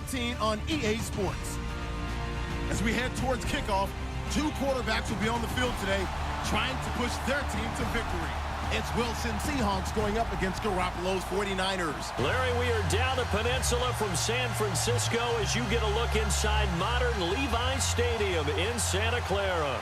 18 on EA Sports. As we head towards kickoff, two quarterbacks will be on the field today trying to push their team to victory. It's Wilson Seahawks going up against Garoppolo's 49ers. Larry, we are down the peninsula from San Francisco as you get a look inside modern Levi Stadium in Santa Clara.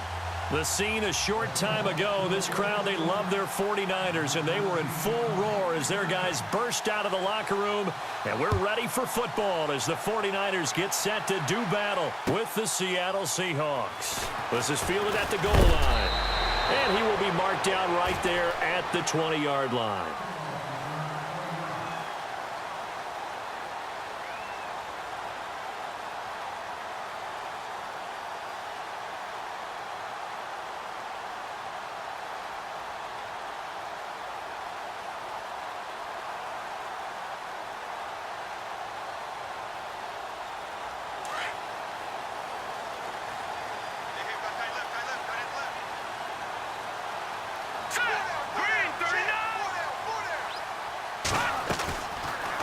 The scene a short time ago, this crowd, they love their 49ers, and they were in full roar as their guys burst out of the locker room. And we're ready for football as the 49ers get set to do battle with the Seattle Seahawks. This is fielded at the goal line. And he will be marked down right there at the 20-yard line.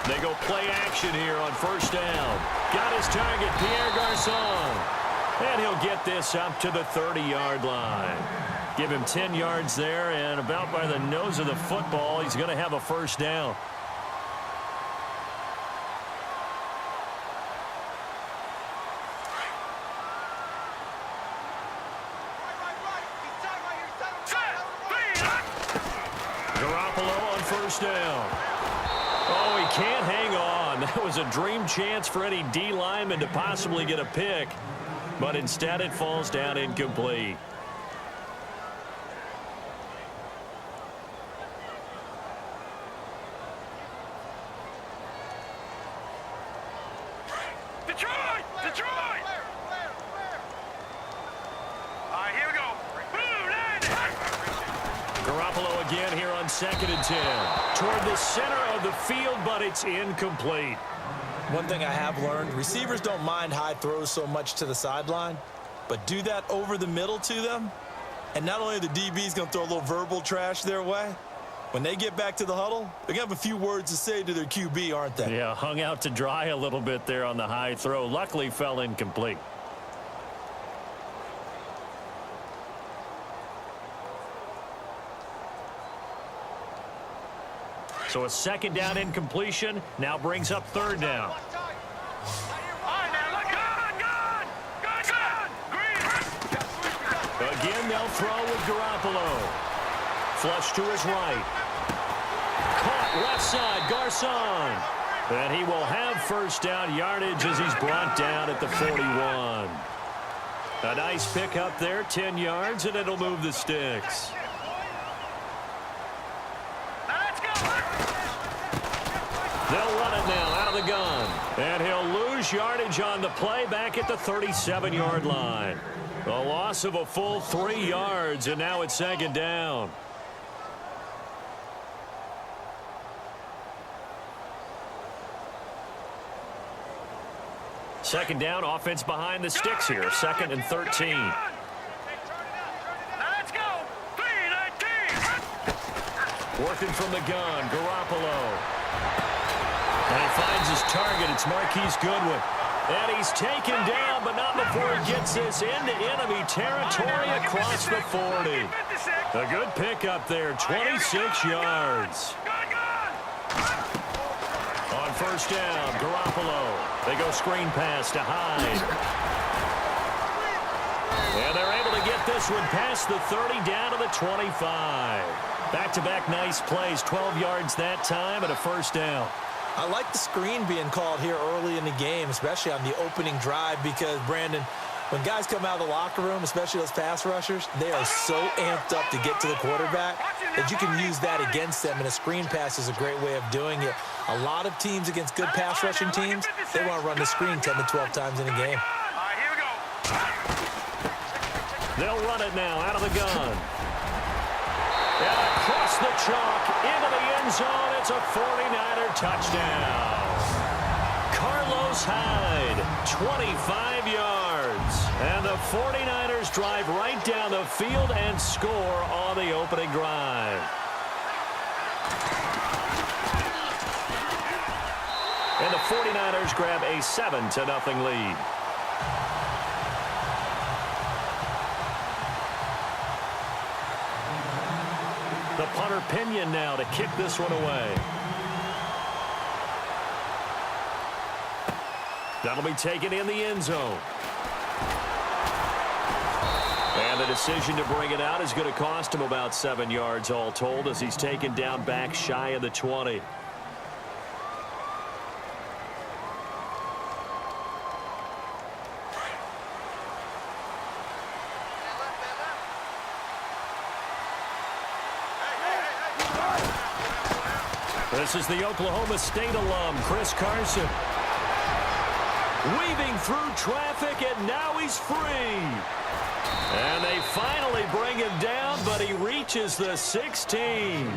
They go play action here on first down. Got his target, Pierre Garçon. And he'll get this up to the 30-yard line. Give him 10 yards there, and about by the nose of the football, he's going to have a first down. Garoppolo on first down. Oh, he can't hang on. That was a dream chance for any D lineman to possibly get a pick, but instead it falls down incomplete. Detroit! Detroit! All right, here we go. Garoppolo again here on 2nd and 10. Toward the center of the field, but it's incomplete. One thing I have learned, receivers don't mind high throws so much to the sideline, but do that over the middle to them, and not only are the DBs going to throw a little verbal trash their way, when they get back to the huddle, they're going to have a few words to say to their QB, aren't they? Yeah, hung out to dry a little bit there on the high throw. Luckily fell incomplete. So a second down incompletion now brings up third down. Again, they'll throw with Garoppolo. Flush to his right. Caught left side, Garçon. And he will have first down yardage as he's brought down at the 41. A nice pickup there, 10 yards, and it'll move the sticks. They'll run it now out of the gun. And he'll lose yardage on the play back at the 37-yard line. A loss of a full 3 yards, and now it's second down. Second down, offense behind the sticks here. 2nd and 13. Let's go. 3-19. Working from the gun, Garoppolo. And he finds his target. It's Marquise Goodwin. And he's taken down, but not before he gets this into enemy territory across the 40. A good pickup there, 26 yards. On first down, Garoppolo. They go screen pass to Hyde. And they're able to get this one past the 30 down to the 25. Back-to-back nice plays, 12 yards that time and a first down. I like the screen being called here early in the game, especially on the opening drive, because, Brandon, when guys come out of the locker room, especially those pass rushers, they are so amped up to get to the quarterback that you can use that against them, and a screen pass is a great way of doing it. A lot of teams against good pass rushing teams, they want to run the screen 10 to 12 times in a game. They'll run it now out of the gun. And across the chalk into the end zone. It's a 49er touchdown. Carlos Hyde, 25 yards. And the 49ers drive right down the field and score on the opening drive. And the 49ers grab a 7-0 lead. The punter Pinion now to kick this one away. That'll be taken in the end zone. And the decision to bring it out is going to cost him about 7 yards all told as he's taken down back shy of the 20. This is the Oklahoma State alum, Chris Carson. Weaving through traffic, and now he's free. And they finally bring him down, but he reaches the 16.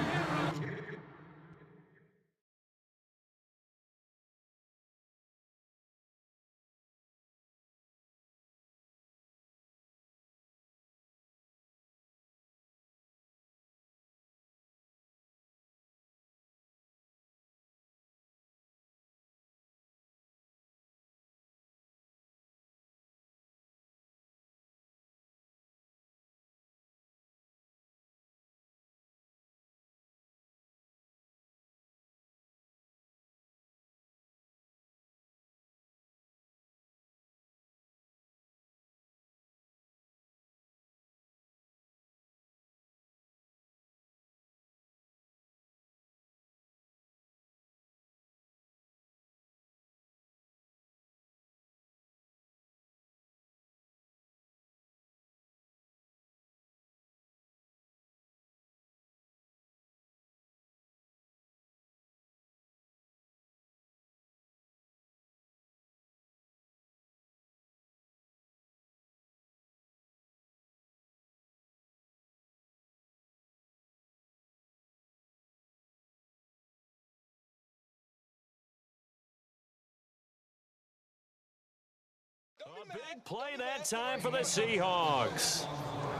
A big play that time for the Seahawks.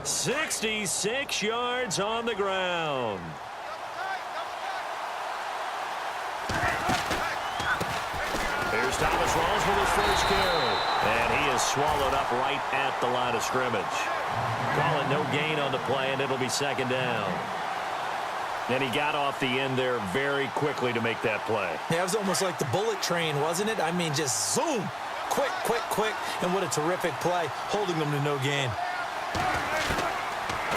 66 yards on the ground. Here's Thomas Rawls with his first carry. And he is swallowed up right at the line of scrimmage. Call it no gain on the play, and it'll be second down. And he got off the end there very quickly to make that play. Yeah, it was almost like the bullet train, wasn't it? I mean, just zoom. Quick, quick, quick. And what a terrific play, holding them to no gain.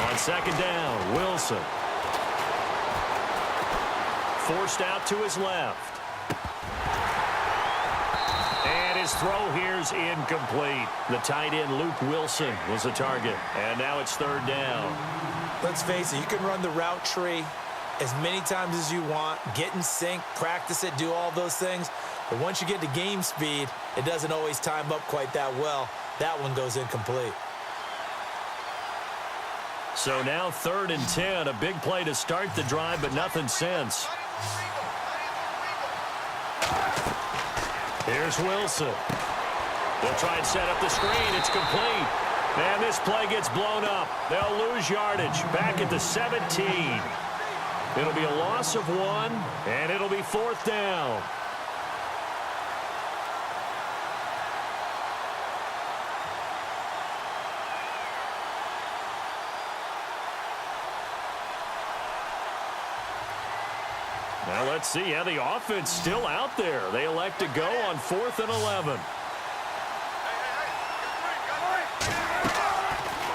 On second down, Wilson. Forced out to his left. And his throw here's incomplete. The tight end, Luke Wilson, was the target. And now it's third down. Let's face it, you can run the route tree as many times as you want, get in sync, practice it, do all those things. But once you get to game speed, it doesn't always time up quite that well. That one goes incomplete. So now 3rd and 10, a big play to start the drive, but nothing since. Here's Wilson. They'll try and set up the screen. It's complete. And this play gets blown up. They'll lose yardage back at the 17. It'll be a loss of 1, and it'll be 4th down. Now let's see how the offense still out there. They elect to go on 4th and 11.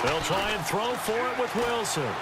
They'll try and throw for it with Wilson.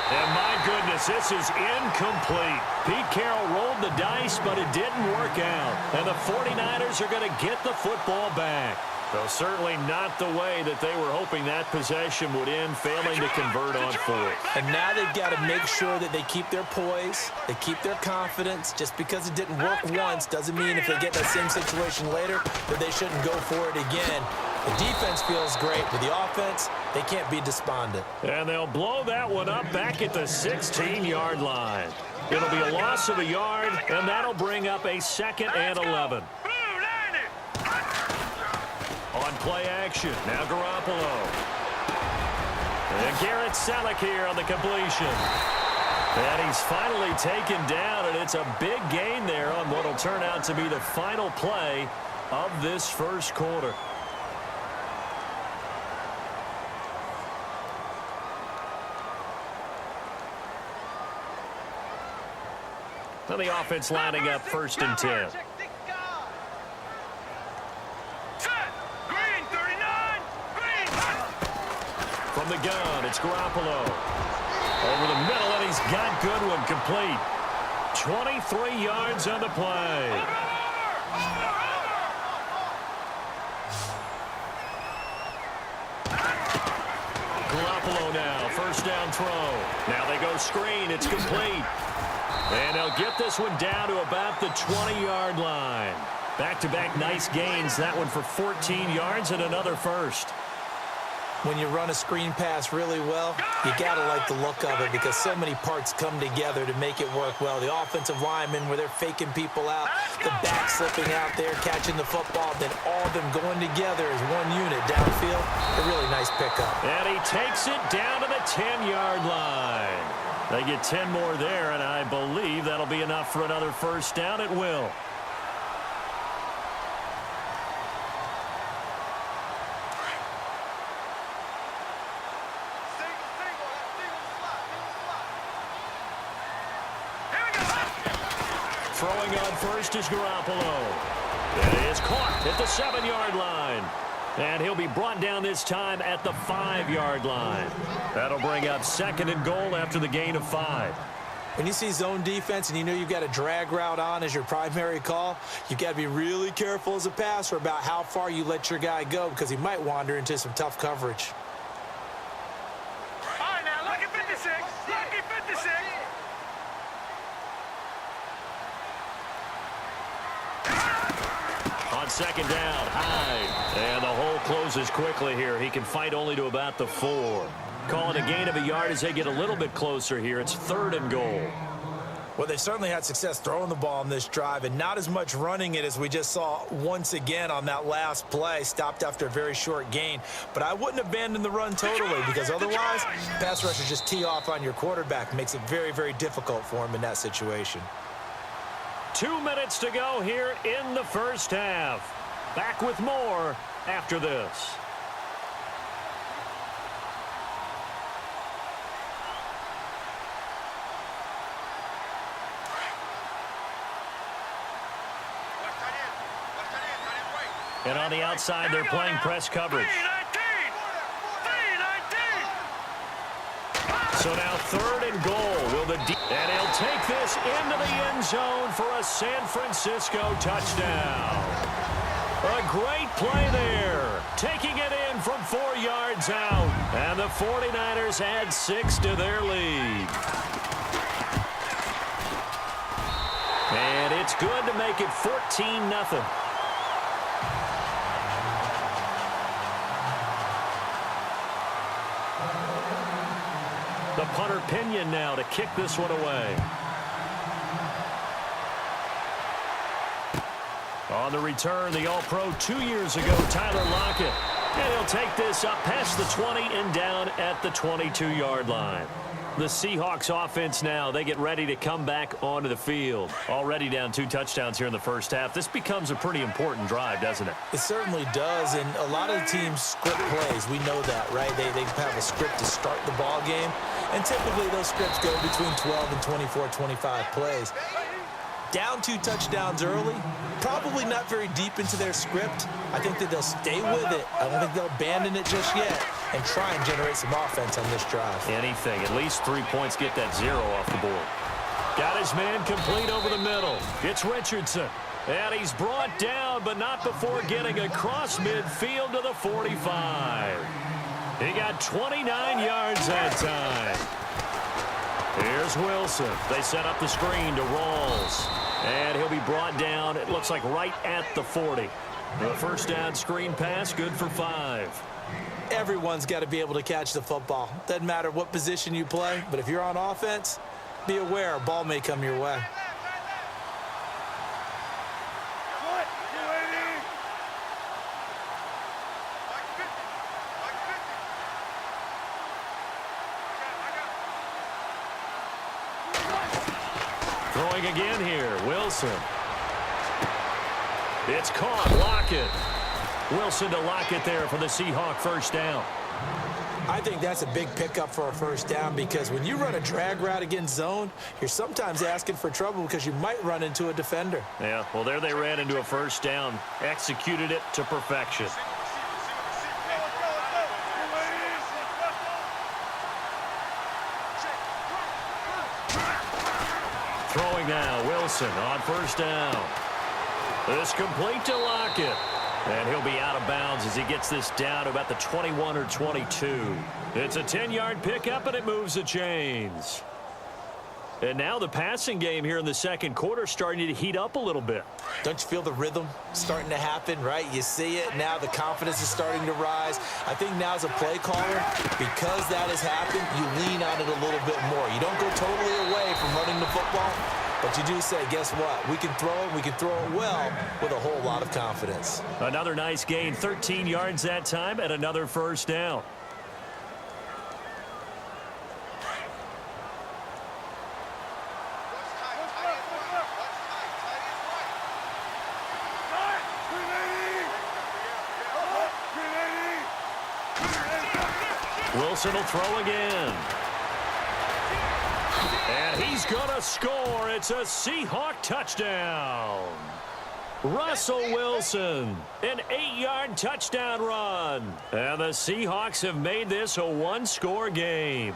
And my goodness, this is incomplete. Pete Carroll rolled the dice, but it didn't work out. And the 49ers are going to get the football back. Though certainly not the way that they were hoping that possession would end, failing to convert on 4th. And now they've got to make sure that they keep their poise, they keep their confidence. Just because it didn't work once doesn't mean if they get that same situation later that they shouldn't go for it again. The defense feels great, but the offense, they can't be despondent. And they'll blow that one up back at the 16-yard line. It'll be a loss of a yard, and that'll bring up a 2nd and 11. On play action, now Garoppolo. And Garrett Selleck here on the completion. And he's finally taken down, and it's a big gain there on what will turn out to be the final play of this first quarter. Now the offense lining up 1st and 10. From the gun, it's Garoppolo. Over the middle, and he's got Goodwin complete. 23 yards on the play. Garoppolo now, 1st down throw. Now they go screen, it's complete. And they'll get this one down to about the 20-yard line. Back-to-back nice gains. That one for 14 yards and another first. When you run a screen pass really well, you got to like the look of it because so many parts come together to make it work well. The offensive linemen, where they're faking people out, the back slipping out there, catching the football, then all of them going together as one unit downfield. A really nice pickup. And he takes it down to the 10-yard line. They get 10 more there, and I believe that'll be enough for another first down. It will. Throwing on first is Garoppolo. It is caught at the 7-yard line. And he'll be brought down this time at the 5-yard line. That'll bring up 2nd and goal after the gain of 5. When you see zone defense and you know you've got a drag route on as your primary call, you've got to be really careful as a passer about how far you let your guy go because he might wander into some tough coverage. All right, now, lucky 56. Lucky 56. On 2nd down, Hyde. And the hole closes quickly here. He can fight only to about the 4. Calling a gain of a yard as they get a little bit closer here. It's 3rd and goal. Well, they certainly had success throwing the ball on this drive and not as much running it as we just saw once again on that last play. Stopped after a very short gain. But I wouldn't abandon the run totally because otherwise, pass rushers just tee off on your quarterback. Makes it very, very difficult for him in that situation. 2 minutes to go here in the first half. Back with more after this. And on the outside, they're playing press coverage. So now 3rd and goal. And he'll take this into the end zone for a San Francisco touchdown. A great play there. Taking it in from 4 yards out. And the 49ers add 6 to their lead. And it's good to make it 14-0. The punter Pinion now to kick this one away. On the return, the All-Pro 2 years ago, Tyler Lockett. And he'll take this up past the 20 and down at the 22-yard line. The Seahawks offense now, they get ready to come back onto the field. Already down 2 touchdowns here in the first half. This becomes a pretty important drive, doesn't it? It certainly does, and a lot of the teams script plays. We know that, right? They have a script to start the ball game, and typically those scripts go between 12 and 24, 25 plays. Down 2 touchdowns early, probably not very deep into their script. I think that they'll stay with it. I don't think they'll abandon it just yet and try and generate some offense on this drive. Anything. At least 3 points get that 0 off the board. Got his man complete over the middle. It's Richardson. And he's brought down, but not before getting across midfield to the 45. He got 29 yards that time. Here's Wilson. They set up the screen to Rawls. And he'll be brought down, it looks like right at the 40. The first down screen pass, good for 5. Everyone's got to be able to catch the football. Doesn't matter what position you play, but if you're on offense, be aware a ball may come your way. Throwing again here, Wilson. It's caught, Lockett. Wilson to Lockett there for the Seahawk first down. I think that's a big pickup for a first down because when you run a drag route against zone, you're sometimes asking for trouble because you might run into a defender. Yeah, well, there they ran into a first down. Executed it to perfection. Throwing now, Wilson on first down. This complete to Lockett. And he'll be out of bounds as he gets this down to about the 21 or 22. It's a 10-yard pickup, and it moves the chains. And now the passing game here in the second quarter starting to heat up a little bit. Don't you feel the rhythm starting to happen, right? You see it. Now the confidence is starting to rise. I think now as a play caller, because that has happened, you lean on it a little bit more. You don't go totally away from running the football, but you do say, guess what? We can throw it. We can throw it well with a whole lot of confidence. Another nice gain, 13 yards that time, and another first down. Wilson will throw again. And he's going to score. It's a Seahawk touchdown. Russell Wilson, an 8-yard touchdown run. And the Seahawks have made this a one-score game.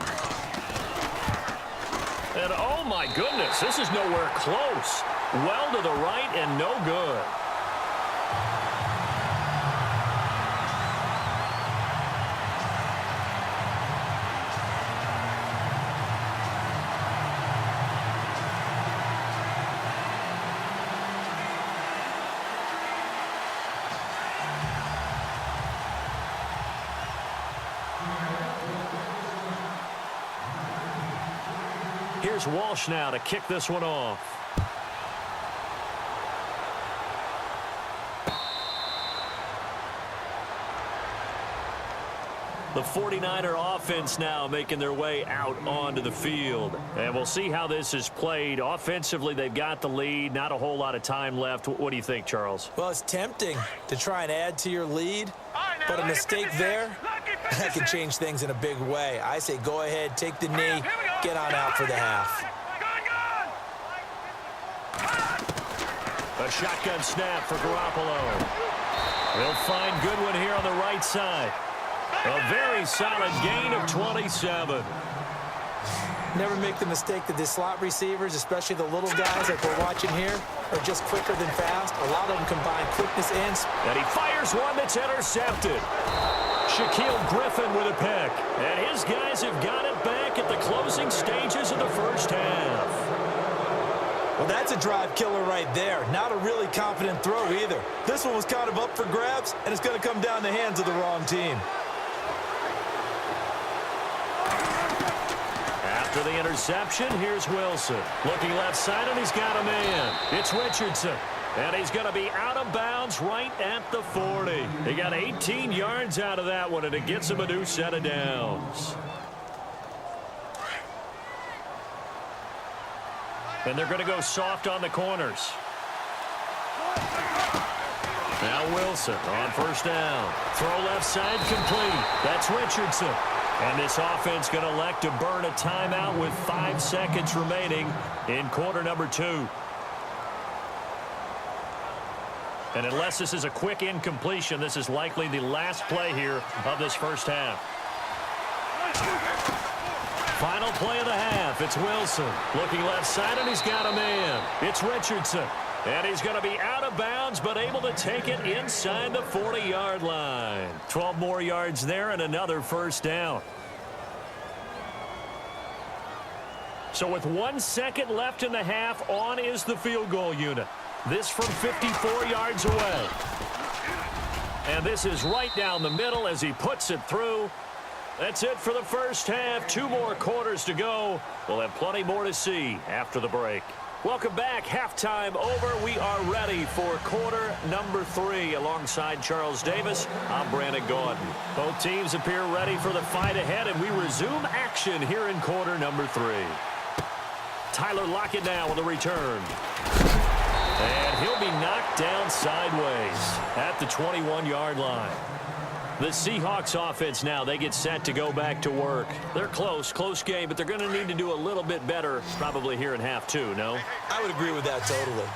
And oh my goodness, this is nowhere close. Well to the right and no good. Here's Walsh now to kick this one off. The 49er offense now making their way out onto the field. And we'll see how this is played. Offensively, they've got the lead. Not a whole lot of time left. What do you think, Charles? Well, it's tempting to try and add to your lead, but a mistake there, that can change things in a big way. I say go ahead, take the knee, get on out for the half. A shotgun snap for Garoppolo. He'll find Goodwin here on the right side. A very solid gain of 27. Never make the mistake that the slot receivers, especially the little guys like we're watching here, are just quicker than fast. A lot of them combine quickness and speed. And he fires one that's intercepted. Shaquille Griffin with a pick. And his guys have got it back at the closing stages of the first half. Well, that's a drive killer right there. Not a really confident throw either. This one was kind of up for grabs, and it's going to come down the hands of the wrong team. After the interception, here's Wilson. Looking left side, and he's got a man. It's Richardson. And he's going to be out of bounds right at the 40. He got 18 yards out of that one, and it gets him a new set of downs. And they're going to go soft on the corners. Now Wilson on first down. Throw left side complete. That's Richardson. And this offense going to elect to burn a timeout with 5 seconds remaining in quarter number 2. And unless this is a quick incompletion, this is likely the last play here of this first half. Final play of the half. It's Wilson. Looking left side, and he's got a man. It's Richardson. And he's going to be out of bounds, but able to take it inside the 40-yard line. 12 more yards there and another first down. So with 1 second left in the half, on is the field goal unit. This from 54 yards away. And this is right down the middle as he puts it through. That's it for the first half. 2 more quarters to go. We'll have plenty more to see after the break. Welcome back. Halftime over. We are ready for quarter number 3. Alongside Charles Davis, I'm Brandon Gordon. Both teams appear ready for the fight ahead, and we resume action here in quarter number 3. Tyler Lockett now with a return. And he'll be knocked down sideways at the 21-yard line. The Seahawks offense now, they get set to go back to work. They're close game, but they're going to need to do a little bit better probably here in half two, no? I would agree with that totally.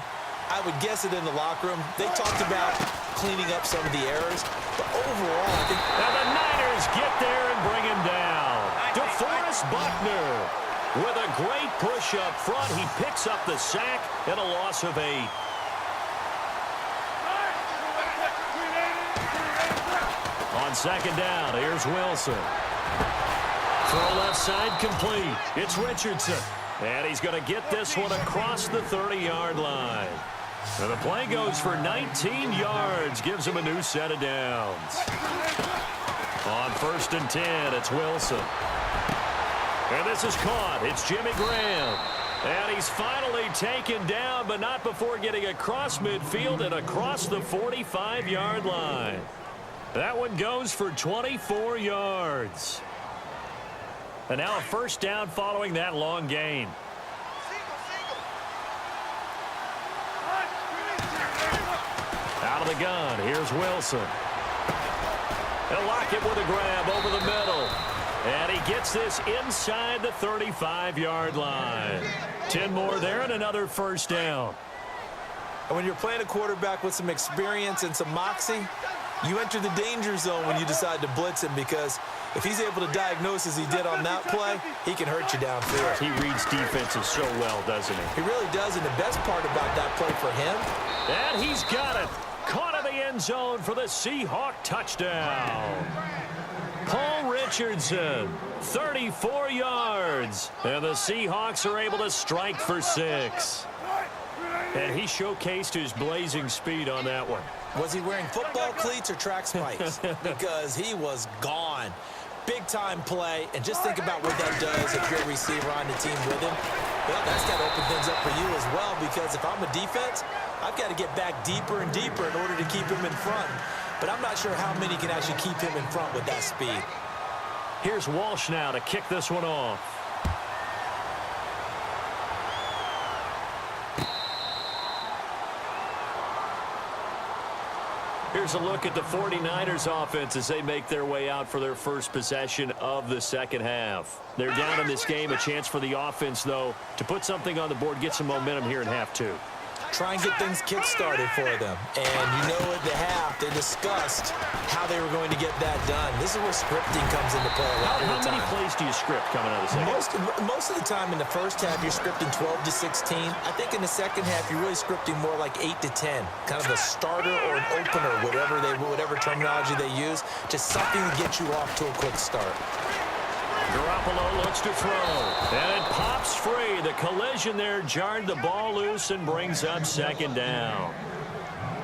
I would guess it in the locker room. They talked about cleaning up some of the errors, but overall, I think... Now the Niners get there and bring him down. DeForest Buckner with a great push up front. He picks up the sack and a loss of 8. On second down, here's Wilson. Throw left side complete. It's Richardson. And he's going to get this one across the 30-yard line. And the play goes for 19 yards. Gives him a new set of downs. On 1st and 10, it's Wilson. And this is caught. It's Jimmy Graham. And he's finally taken down, but not before getting across midfield and across the 45-yard line. That one goes for 24 yards. And now a first down following that long gain. Out of the gun, here's Wilson. He'll lock it with a grab over the middle. And he gets this inside the 35-yard line. 10 more there and another first down. And when you're playing a quarterback with some experience and some moxie, you enter the danger zone when you decide to blitz him, because if he's able to diagnose as he did on that play, he can hurt you downfield. He reads defenses so well, doesn't he? He really does, and the best part about that play for him... And he's got it. Caught in the end zone for the Seahawk touchdown. Paul Richardson, 34 yards. And the Seahawks are able to strike for 6. And he showcased his blazing speed on that one. Was he wearing football cleats or track spikes? Because he was gone. Big-time play, and just think about what that does if you're a receiver on the team with him. Well, that's got to open things up for you as well, because if I'm a defense, I've got to get back deeper and deeper in order to keep him in front. But I'm not sure how many can actually keep him in front with that speed. Here's Walsh now to kick this one off. Here's a look at the 49ers offense as they make their way out for their first possession of the second half. They're down in this game. A chance for the offense, though, to put something on the board, get some momentum here in half two. Try and get things kick-started for them. And you know at the half, they discussed how they were going to get that done. This is where scripting comes into play a lot of the time. How many plays do you script coming out of the second? Most of the time in the first half, you're scripting 12 to 16. I think in the second half, you're really scripting more like 8 to 10. Kind of a starter or an opener, whatever terminology they use. Just something to get you off to a quick start. Garoppolo looks to throw, and it pops free. The collision there jarred the ball loose and brings up second down.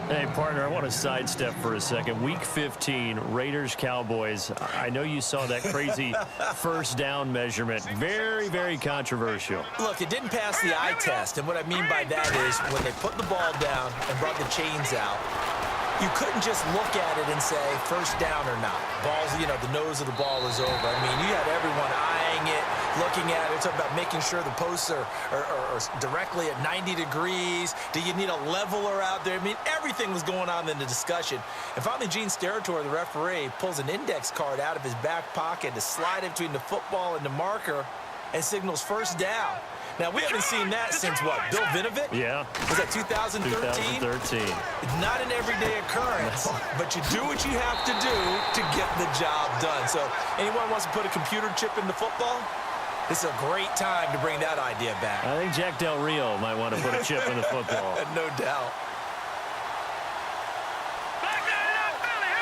Hey, partner, I want to sidestep for a second. Week 15, Raiders-Cowboys. I know you saw that crazy first down measurement. Very, very controversial. Look, it didn't pass the eye test, and what I mean by that is when they put the ball down and brought the chains out, you couldn't just look at it and say first down or not. Balls, the nose of the ball is over. I mean, you had everyone eyeing it, looking at it. It's about making sure the posts are directly at 90 degrees. Do you need a leveler out there? I mean, everything was going on in the discussion. And finally, Gene Steratore, the referee, pulls an index card out of his back pocket to slide it between the football and the marker and signals first down. Now, we haven't seen that since, what, Bill Vinovich? Yeah. Was that 2013? 2013. Not an everyday occurrence, but you do what you have to do to get the job done. So anyone wants to put a computer chip into football, this is a great time to bring that idea back. I think Jack Del Rio might want to put a chip in the football. No doubt. Here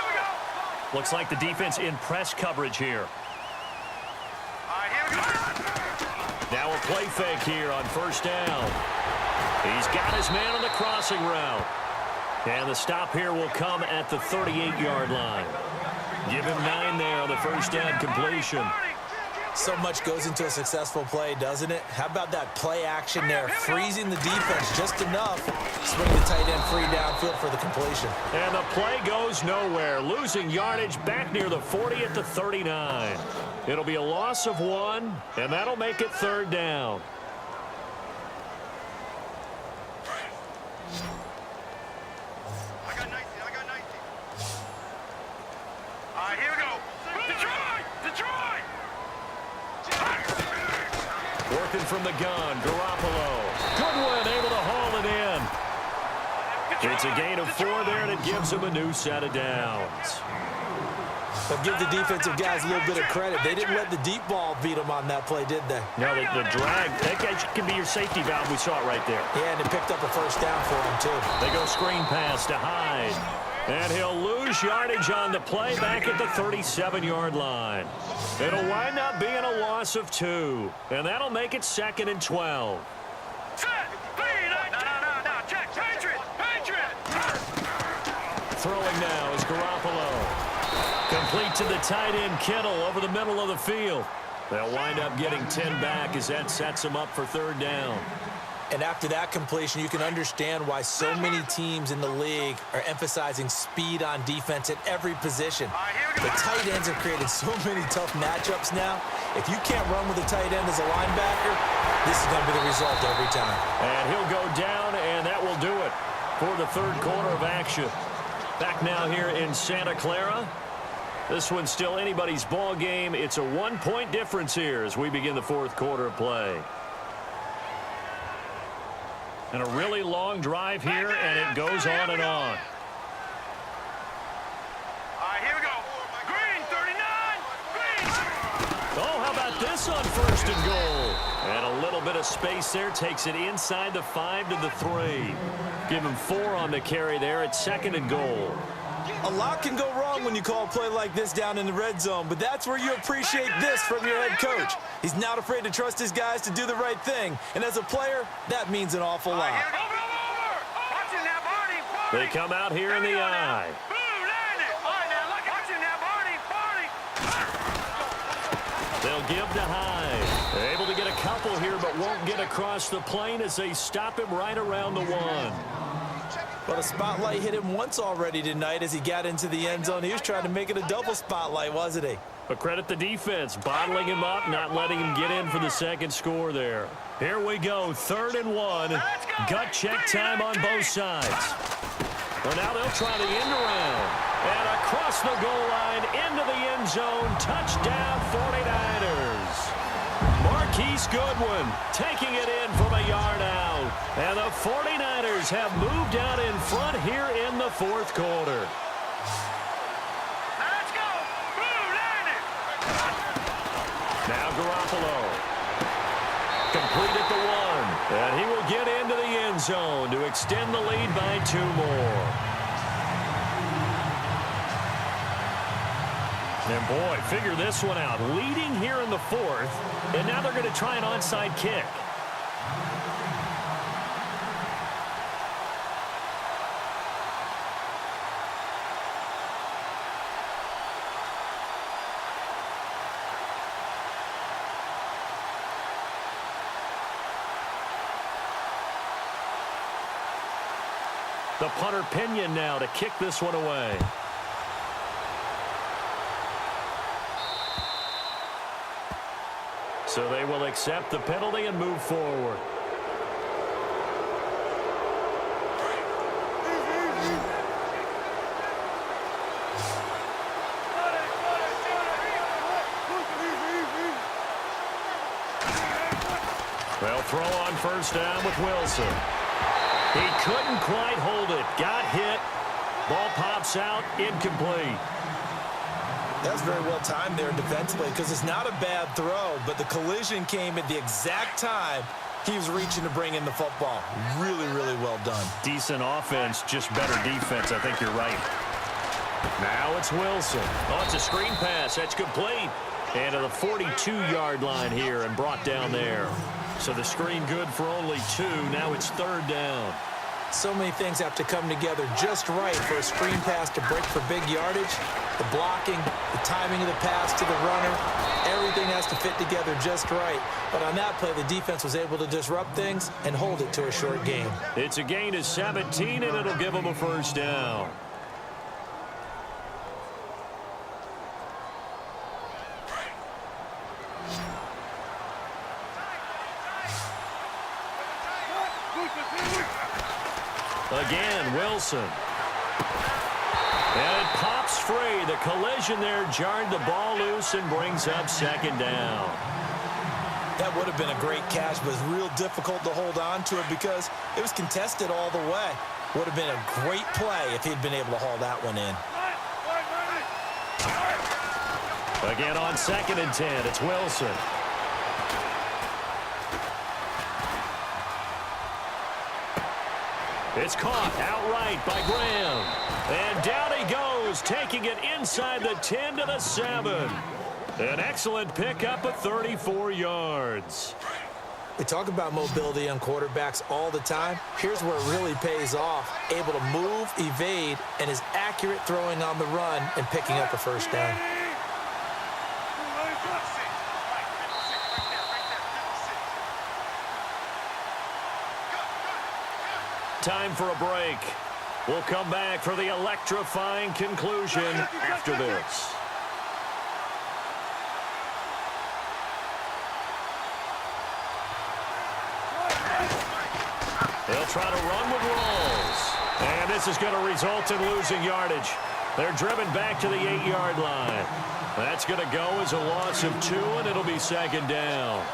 we go. Looks like the defense in press coverage here. All right, here we go. Now a play fake here on first down. He's got his man on the crossing route. And the stop here will come at the 38-yard line. Give him 9 there on the first down completion. So much goes into a successful play, doesn't it? How about that play action there? Freezing the defense just enough. Swing the tight end free downfield for the completion. And the play goes nowhere. Losing yardage back near the 40 at the 39. It'll be a loss of 1, and that'll make it third down. Looking from the gun, Garoppolo. Goodwin able to haul it in. It's a gain of 4 there, and it gives them a new set of downs. But give the defensive guys a little bit of credit. They didn't let the deep ball beat them on that play, did they? No, the drag, that can be your safety valve. We saw it right there. Yeah, and it picked up a first down for them, too. They go screen pass to Hyde. And he'll lose yardage on the play back at the 37-yard line. It'll wind up being a loss of 2. And that'll make it 2nd and 12. Throwing now is Garoppolo. Complete to the tight end, Kittle, over the middle of the field. They'll wind up getting 10 back as that sets them up for 3rd down. And after that completion, you can understand why so many teams in the league are emphasizing speed on defense at every position. The tight ends have created so many tough matchups now. If you can't run with a tight end as a linebacker, this is going to be the result every time. And he'll go down, and that will do it for the 3rd quarter of action. Back now here in Santa Clara. This one's still anybody's ball game. It's a 1-point difference here as we begin the 4th quarter of play. And a really long drive here, and it goes on and on. All right, here we go. Green, 39. Green. Oh, how about this on 1st and goal? And a little bit of space there takes it inside the 5 to the 3. Give him 4 on the carry there at 2nd and goal. A lot can go wrong when you call a play like this down in the red zone, but that's where you appreciate this from your head coach. He's not afraid to trust his guys to do the right thing, and as a player, that means an awful lot. They come out here in the eye. They'll give to Hyde. They're able to get a couple here, but won't get across the plane as they stop him right around the 1. But a spotlight hit him once already tonight as he got into the end zone. He was trying to make it a double spotlight, wasn't he? But credit the defense, bottling him up, not letting him get in for the 2nd score there. Here we go, 3rd and 1. Gut check time on both sides. Well, now they'll try the end around. And across the goal line, into the end zone, touchdown 49ers. Marquise Goodwin taking it in from a yard out. And the 49ers have moved out in front here in the 4th quarter. Let's go. Now Garoppolo. Complete at the 1. And he will get into the end zone to extend the lead by 2 more. And boy, figure this one out. Leading here in the 4th, and now they're going to try an onside kick. The punter Pinion now to kick this one away. So they will accept the penalty and move forward. They'll throw on 1st down with Wilson. He couldn't quite hold it. Got hit. Ball pops out. Incomplete. That's very well timed there defensively because it's not a bad throw, but the collision came at the exact time he was reaching to bring in the football. Really, really well done. Decent offense, just better defense. I think you're right. Now it's Wilson. Oh, it's a screen pass. That's complete. And to the 42-yard line here and brought down there. So the screen good for only 2. Now it's 3rd down. So many things have to come together just right for a screen pass to break for big yardage. The blocking, the timing of the pass to the runner, everything has to fit together just right. But on that play, the defense was able to disrupt things and hold it to a short game. It's a gain of 17, and it'll give them a 1st down. Again, Wilson. And it pops free. The collision there jarred the ball loose and brings up 2nd down. That would have been a great catch, but it was real difficult to hold on to it because it was contested all the way. Would have been a great play if he'd been able to haul that one in. Again on 2nd and 10, it's Wilson. It's caught outright by Graham. And down he goes, taking it inside the 10 to the 7. An excellent pickup of 34 yards. We talk about mobility on quarterbacks all the time. Here's where it really pays off. Able to move, evade, and is accurate throwing on the run and picking up a first down. Time for a break. We'll come back for the electrifying conclusion after this. They'll try to run with rolls. And this is going to result in losing yardage. They're driven back to the 8-yard line. That's going to go as a loss of 2, and it'll be 2nd down.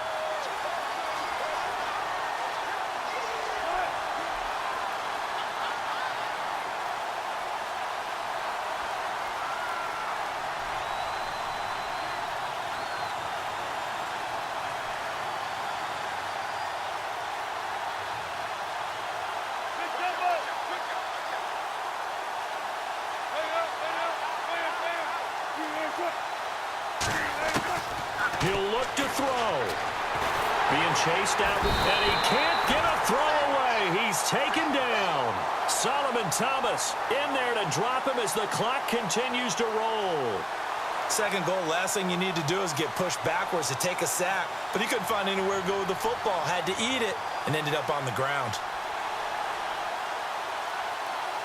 He'll look to throw. Being chased out, and he can't get a throw away. He's taken down. Solomon Thomas in there to drop him as the clock continues to roll. Second goal, last thing you need to do is get pushed backwards to take a sack. But he couldn't find anywhere to go with the football. Had to eat it and ended up on the ground.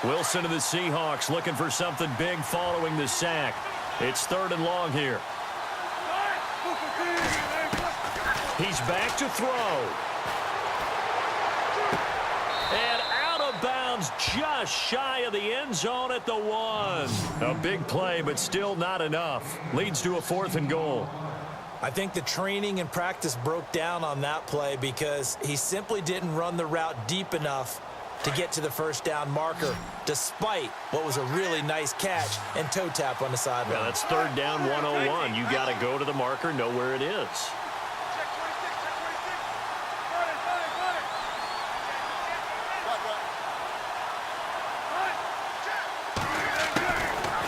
Wilson of the Seahawks looking for something big following the sack. It's 3rd and long here. He's back to throw. And out of bounds just shy of the end zone at the 1. A big play, but still not enough. Leads to a 4th and goal. I think the training and practice broke down on that play because he simply didn't run the route deep enough to get to the first down marker, despite what was a really nice catch and toe tap on the sideline. Yeah, that's 3rd down 101. You got to go to the marker, know where it is.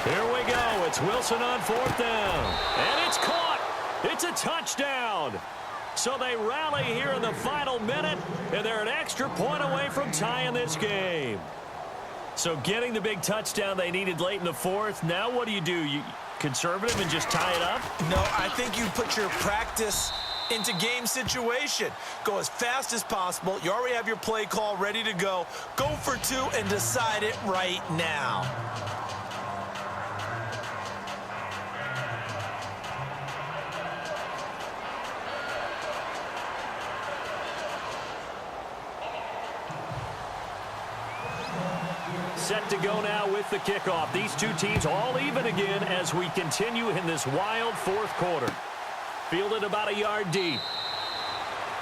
Here we go. It's Wilson on 4th down. And it's caught. It's a touchdown. So they rally here in the final minute, and they're an extra point away from tying this game. So getting the big touchdown they needed late in the 4th. Now what do? You conservative and just tie it up? No, I think you put your practice into game situation. Go as fast as possible. You already have your play call ready to go. Go for 2 and decide it right now. Set to go now with the kickoff. These two teams all even again as we continue in this wild 4th quarter. Fielded about a yard deep.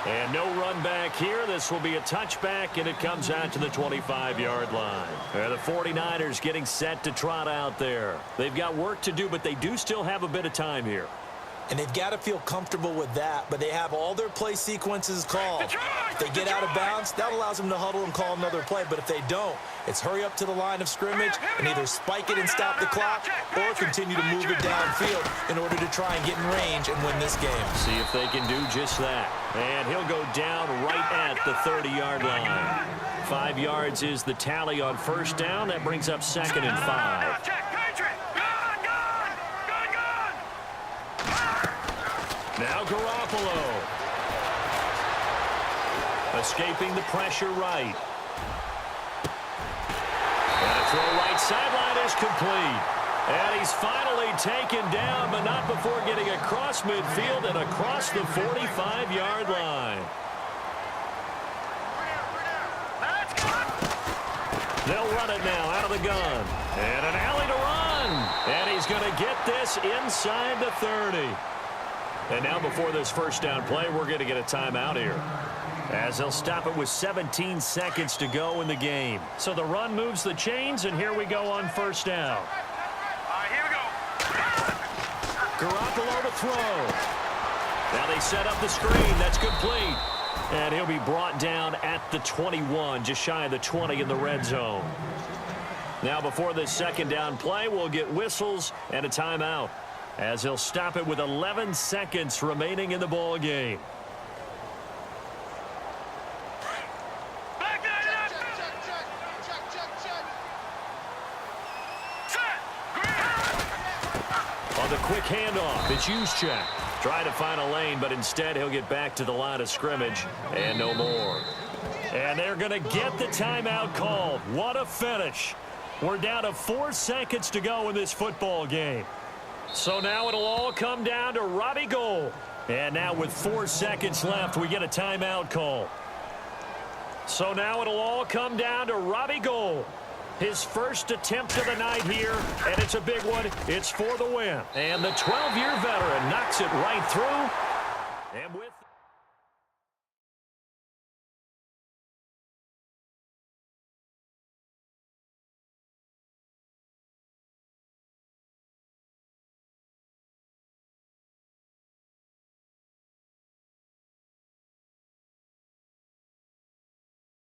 And no run back here. This will be a touchback, and it comes out to the 25-yard line. The 49ers getting set to trot out there. They've got work to do, but they do still have a bit of time here. And they've got to feel comfortable with that, but they have all their play sequences called. If they get out of bounds, that allows them to huddle and call another play. But if they don't, it's hurry up to the line of scrimmage and either spike it and stop the clock or continue to move it downfield in order to try and get in range and win this game. See if they can do just that. And he'll go down right at the 30-yard line. 5 yards is the tally on 1st down. That brings up 2nd and 5. Now Garoppolo. Escaping the pressure right. And a throw right sideline is complete. And he's finally taken down, but not before getting across midfield and across the 45-yard line. They'll run it now out of the gun. And an alley to run. And he's going to get this inside the 30. And now before this first down play, we're going to get a timeout here, as they'll stop it with 17 seconds to go in the game. So the run moves the chains, and here we go on first down. Here we go. Garoppolo to throw. Now they set up the screen. That's complete. And he'll be brought down at the 21, just shy of the 20 in the red zone. Now before this second down play, we'll get whistles and a timeout, as he'll stop it with 11 seconds remaining in the ball game. On the quick handoff, it's Juszczyk. Trying to find a lane, but instead he'll get back to the line of scrimmage and no more. And they're going to get the timeout called. What a finish. We're down to 4 seconds to go in this football game. So now it'll all come down to Robbie Gould. And now with 4 seconds left, we get a timeout call. So now it'll all come down to Robbie Gould. His first attempt of the night here, and it's a big one. It's for the win. And the 12-year veteran knocks it right through. And with